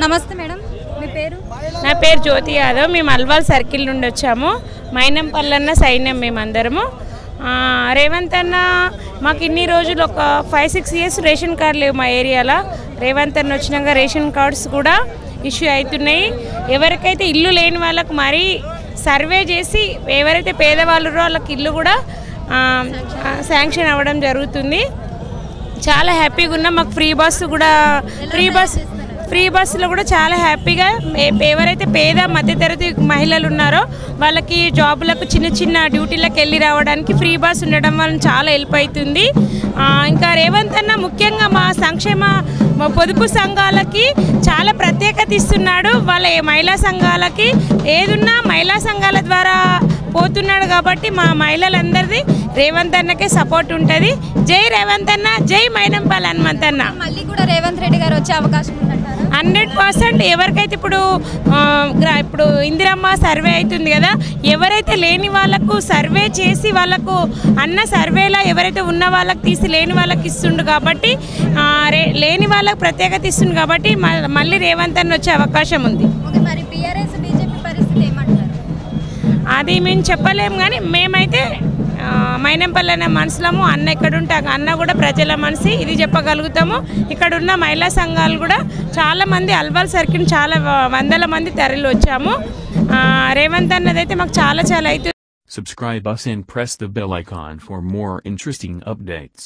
నమస్తే మేడం, మీ పేరు? నా పేరు జ్యోతి యాదవ్. మేము అల్వాల్ సర్కిల్ నుండి వచ్చాము. మైనంపల్లన్న సైన్యం మేమందరము. రేవంత్ అన్న మాకు ఇన్ని రోజులు ఒక 5-6 ఇయర్స్ రేషన్ కార్డు లేవు మా ఏరియాలో. రేవంత్ అన్న వచ్చినాక రేషన్ కార్డ్స్ కూడా ఇష్యూ అవుతున్నాయి. ఎవరికైతే ఇల్లు లేని వాళ్ళకు మరీ సర్వే చేసి ఎవరైతే పేదవాళ్ళు వాళ్ళకి ఇల్లు కూడా శాంక్షన్ అవ్వడం జరుగుతుంది. చాలా హ్యాపీగా ఉన్నాం. మాకు ఫ్రీ బస్సులో కూడా చాలా హ్యాపీగా ఎవరైతే పేద మధ్యతరగతి మహిళలు ఉన్నారో వాళ్ళకి జాబులకు చిన్న చిన్న డ్యూటీలకు వెళ్ళి రావడానికి ఫ్రీ బస్ ఉండడం వల్ల చాలా హెల్ప్ అవుతుంది. ఇంకా రేవంత్ అన్న ముఖ్యంగా మా సంక్షేమ పొదుపు సంఘాలకి చాలా ప్రత్యేకత ఇస్తున్నాడు. వాళ్ళ మహిళా సంఘాలకి ఏదున్నా మహిళా సంఘాల ద్వారా పోతున్నాడు కాబట్టి మా మహిళలందరిది రేవంత్ అన్నకే సపోర్ట్ ఉంటుంది. జై రేవంత్ అన్న, జై మైనంపల్లి హనుమంత్ అన్న. మళ్ళీ కూడా రేవంత్ రెడ్డి గారు వచ్చే అవకాశం ఉందంటారా? 100% ఎవరికైతే ఇప్పుడు ఇందిరమ్మ సర్వే అవుతుంది కదా, ఎవరైతే లేని వాళ్ళకు సర్వే చేసి వాళ్ళకు అన్న సర్వేలా ఎవరైతే ఉన్న వాళ్ళకి తీసి లేని వాళ్ళకి ఇస్తుండు కాబట్టి లేని వాళ్ళకి ప్రత్యేకత ఇస్తుంది కాబట్టి మళ్ళీ రేవంత్ అన్న వచ్చే అవకాశం ఉంది. మరి బీఆర్ఎస్ బీజేపీ పరిస్థితి ఏమంటారు? అది మేము చెప్పలేము కానీ మేమైతే మైనంపల్లి అనే మనసులము. అన్న ఎక్కడుంటే అన్న కూడా ప్రజల మనసు, ఇది చెప్పగలుగుతాము. ఇక్కడ ఉన్న మహిళా సంఘాలు కూడా చాలామంది అల్వాల్ సర్కిల్ చాలా వందల మంది తరలి వచ్చాము. రేవంత్ అన్నదైతే మాకు చాలా అయితే. Subscribe us and press the bell icon for more interesting updates.